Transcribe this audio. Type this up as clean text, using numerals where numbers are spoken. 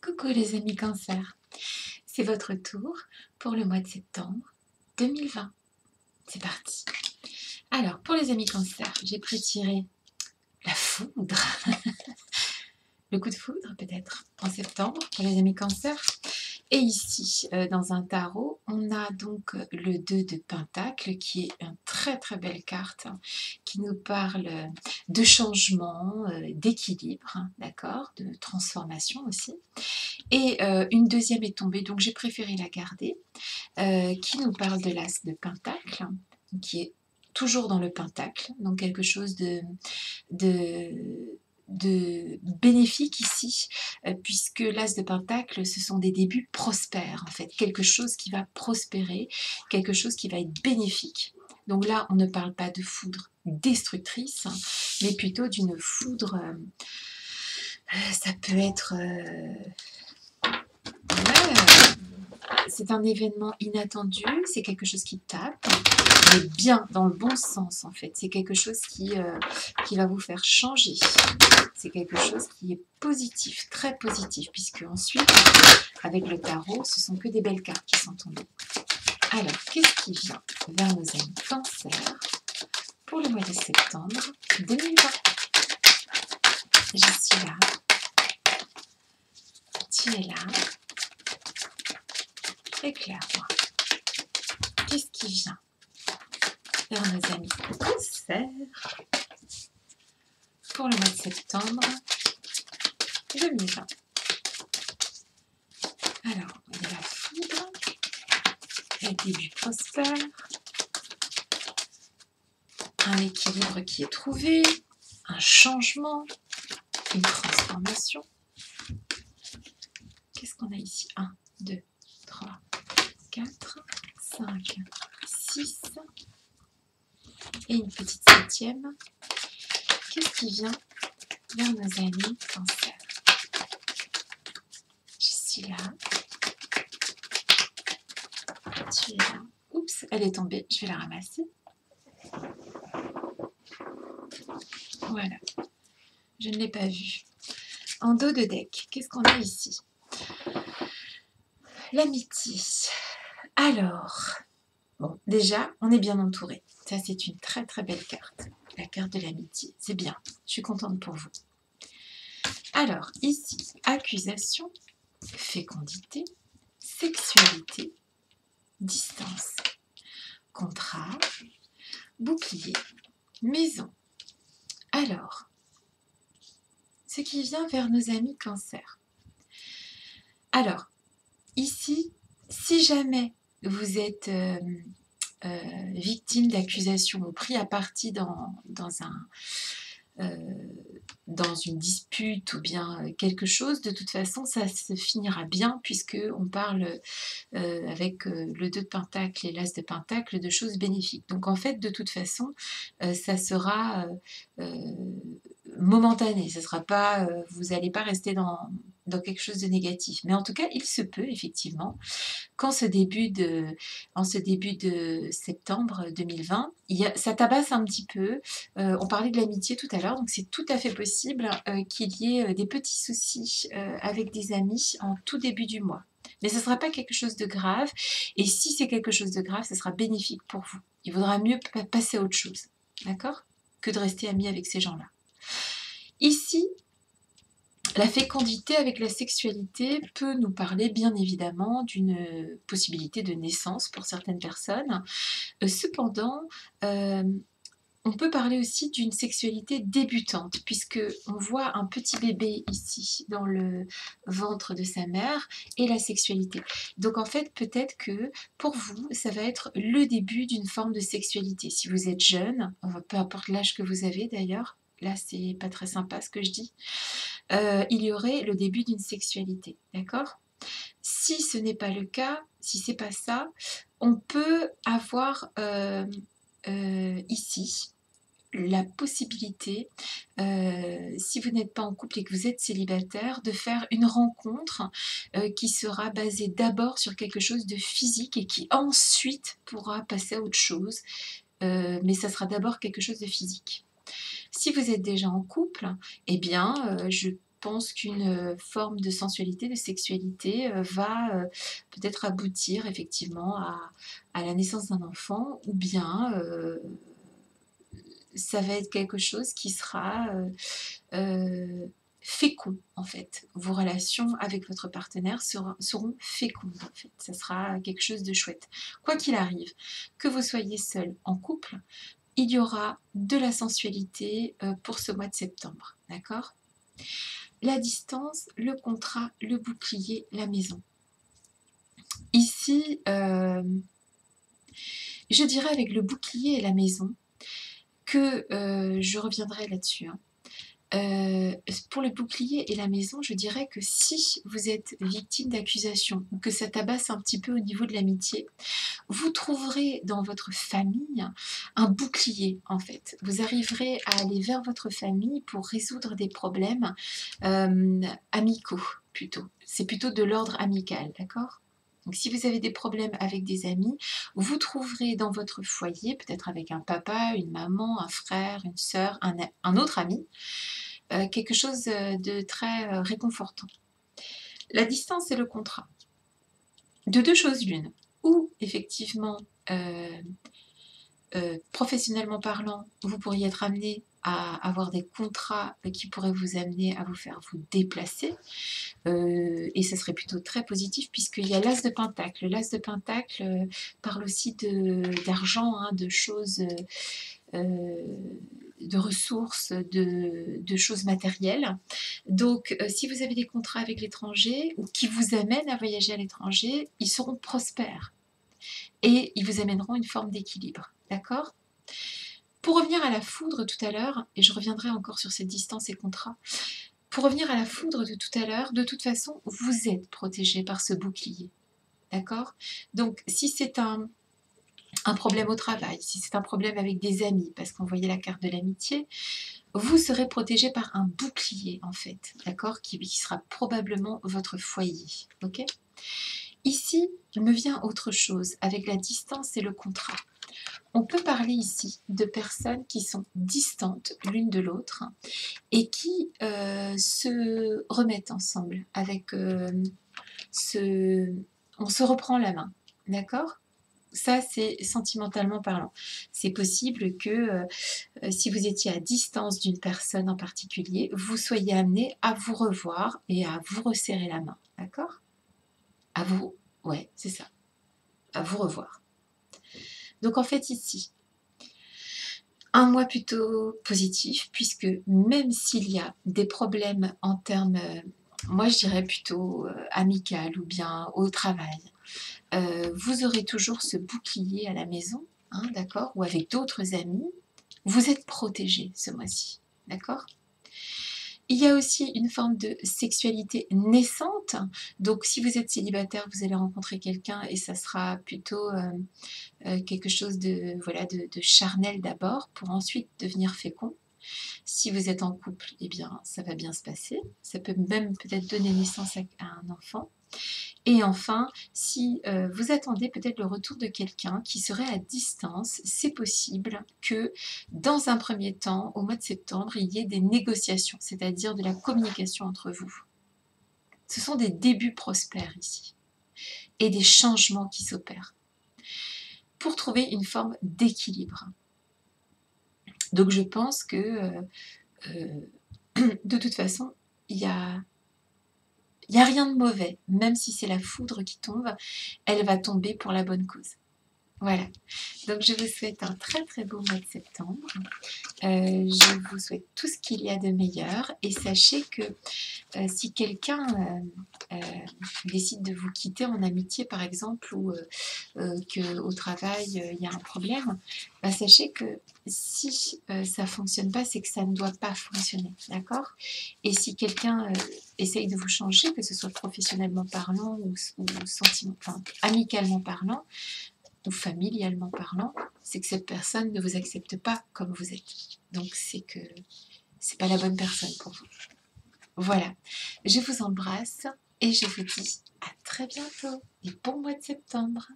Coucou les amis Cancer, c'est votre tour pour le mois de septembre 2020. C'est parti. Alors pour les amis Cancer, j'ai prétiré la foudre, le coup de foudre peut-être en septembre pour les amis Cancer. Et ici, dans un tarot, on a donc le 2 de Pentacle qui est une très très belle carte qui nous parle de changement, d'équilibre, d'accord, de transformation aussi. Et une deuxième est tombée, donc j'ai préféré la garder, qui nous parle de l'as de Pentacle, qui est toujours dans le Pentacle, donc quelque chose de, de bénéfique ici, puisque l'as de Pentacle, ce sont des débuts prospères, en fait, quelque chose qui va prospérer, quelque chose qui va être bénéfique. Donc là, on ne parle pas de foudre destructrice, mais plutôt d'une foudre, ça peut être... c'est un événement inattendu, c'est quelque chose qui tape, mais bien dans le bon sens en fait. C'est quelque chose qui va vous faire changer. C'est quelque chose qui est positif, très positif, puisque ensuite, avec le tarot, ce sont que des belles cartes qui sont tombées. Alors, qu'est-ce qui vient vers nos amis Cancer pour le mois de septembre 2020? Je suis là. Tu es là. Éclaire-moi. Qu'est-ce qui vient vers nos amis Cancer pour le mois de septembre 2020? Alors, il y a la foudre, le début prospère, un équilibre qui est trouvé, un changement, une transformation. Qu'est-ce qu'on a ici? 1, 2, 3, 4, 5, 6 et une petite septième. Qu'est-ce qui vient vers nos amis Cancer? Je suis là. Tu es là. Oups, elle est tombée. Je vais la ramasser. Voilà. Je ne l'ai pas vue. En dos de deck, qu'est-ce qu'on a ici? L'amitié. Alors, bon, déjà, on est bien entouré. Ça, c'est une très très belle carte. La carte de l'amitié. C'est bien. Je suis contente pour vous. Alors, ici, accusation, fécondité, sexualité, distance, contrat, bouclier, maison. Alors, ce qui vient vers nos amis Cancer. Alors, ici, si jamais vous êtes victime d'accusations ou pris à partie dans une dispute ou bien quelque chose, de toute façon, ça se finira bien puisque on parle avec le 2 de Pentacle et l'As de Pentacle de choses bénéfiques. Donc en fait, de toute façon, ça sera momentané. Ça sera pas, vous n'allez pas rester dans quelque chose de négatif. Mais en tout cas, il se peut effectivement qu'en ce début de septembre 2020, ça tabasse un petit peu. On parlait de l'amitié tout à l'heure, donc c'est tout à fait possible qu'il y ait des petits soucis avec des amis en tout début du mois. Mais ce ne sera pas quelque chose de grave. Et si c'est quelque chose de grave, ce sera bénéfique pour vous. Il vaudra mieux passer à autre chose, d'accord, que de rester ami avec ces gens-là. Ici, la fécondité avec la sexualité peut nous parler bien évidemment d'une possibilité de naissance pour certaines personnes. Cependant, on peut parler aussi d'une sexualité débutante, puisque on voit un petit bébé ici dans le ventre de sa mère et la sexualité. Donc en fait, peut-être que pour vous, ça va être le début d'une forme de sexualité. Si vous êtes jeune, peu importe l'âge que vous avez d'ailleurs, là c'est pas très sympa ce que je dis, il y aurait le début d'une sexualité, d'accord? Si ce n'est pas le cas, si c'est pas ça, on peut avoir ici la possibilité, si vous n'êtes pas en couple et que vous êtes célibataire, de faire une rencontre qui sera basée d'abord sur quelque chose de physique et qui ensuite pourra passer à autre chose, mais ça sera d'abord quelque chose de physique. Si vous êtes déjà en couple, eh bien, je pense qu'une forme de sensualité, de sexualité va peut-être aboutir effectivement à la naissance d'un enfant, ou bien ça va être quelque chose qui sera fécond en fait. Vos relations avec votre partenaire seront fécondes en fait. Ça sera quelque chose de chouette. Quoi qu'il arrive, que vous soyez seul en couple, il y aura de la sensualité pour ce mois de septembre. D'accord? La distance, le contrat, le bouclier, la maison. Ici, je dirais avec le bouclier et la maison que je reviendrai là-dessus. Hein. Pour le bouclier et la maison, je dirais que si vous êtes victime d'accusations ou que ça tabasse un petit peu au niveau de l'amitié, vous trouverez dans votre famille un bouclier en fait. Vous arriverez à aller vers votre famille pour résoudre des problèmes amicaux plutôt. C'est plutôt de l'ordre amical, d'accord ? Donc si vous avez des problèmes avec des amis, vous trouverez dans votre foyer, peut-être avec un papa, une maman, un frère, une sœur, un autre ami, quelque chose de très réconfortant. La distance et le contrat. De deux choses l'une. Ou effectivement, professionnellement parlant, vous pourriez être amené à avoir des contrats qui pourraient vous amener à vous faire vous déplacer. Et ça serait plutôt très positif puisqu'il y a l'as de Pentacle. L'as de Pentacle parle aussi d'argent, hein, de choses, de ressources, de choses matérielles. Donc, si vous avez des contrats avec l'étranger ou qui vous amènent à voyager à l'étranger, ils seront prospères et ils vous amèneront une forme d'équilibre. D'accord ? Pour revenir à la foudre tout à l'heure, et je reviendrai encore sur cette distance et contrat, pour revenir à la foudre de tout à l'heure, de toute façon, vous êtes protégé par ce bouclier. D'accord ? Donc, si c'est un problème au travail, si c'est un problème avec des amis, parce qu'on voyait la carte de l'amitié, vous serez protégé par un bouclier, en fait, d'accord ? Qui sera probablement votre foyer. Ok ? Ici, il me vient autre chose, avec la distance et le contrat. On peut parler ici de personnes qui sont distantes l'une de l'autre et qui se remettent ensemble avec on se reprend la main, d'accord ? Ça, c'est sentimentalement parlant. C'est possible que si vous étiez à distance d'une personne en particulier, vous soyez amené à vous revoir et à vous resserrer la main, d'accord ? À vous, ouais, c'est ça, à vous revoir. Donc en fait ici, un mois plutôt positif, puisque même s'il y a des problèmes en termes, moi je dirais plutôt amical ou bien au travail, vous aurez toujours ce bouclier à la maison, hein, d'accord, ou avec d'autres amis, vous êtes protégé ce mois-ci, d'accord ? Il y a aussi une forme de sexualité naissante, donc si vous êtes célibataire, vous allez rencontrer quelqu'un et ça sera plutôt quelque chose de, voilà, de charnel d'abord pour ensuite devenir fécond. Si vous êtes en couple, eh bien, ça va bien se passer. Ça peut même peut-être donner naissance à un enfant. Et enfin, si vous attendez peut-être le retour de quelqu'un qui serait à distance, c'est possible que dans un premier temps, au mois de septembre, il y ait des négociations, c'est-à-dire de la communication entre vous. Ce sont des débuts prospères ici et des changements qui s'opèrent pour trouver une forme d'équilibre. Donc je pense que de toute façon, il y a rien de mauvais, même si c'est la foudre qui tombe, elle va tomber pour la bonne cause. Voilà, donc je vous souhaite un très très beau mois de septembre. Je vous souhaite tout ce qu'il y a de meilleur et sachez que si quelqu'un décide de vous quitter en amitié par exemple ou qu'au travail il y a un problème, bah, sachez que si ça ne fonctionne pas, c'est que ça ne doit pas fonctionner, d'accord ? Et si quelqu'un essaye de vous changer, que ce soit professionnellement parlant ou amicalement parlant, ou familialement parlant, c'est que cette personne ne vous accepte pas comme vous êtes. Donc c'est que c'est pas la bonne personne pour vous. Voilà, je vous embrasse et je vous dis à très bientôt et bon mois de septembre.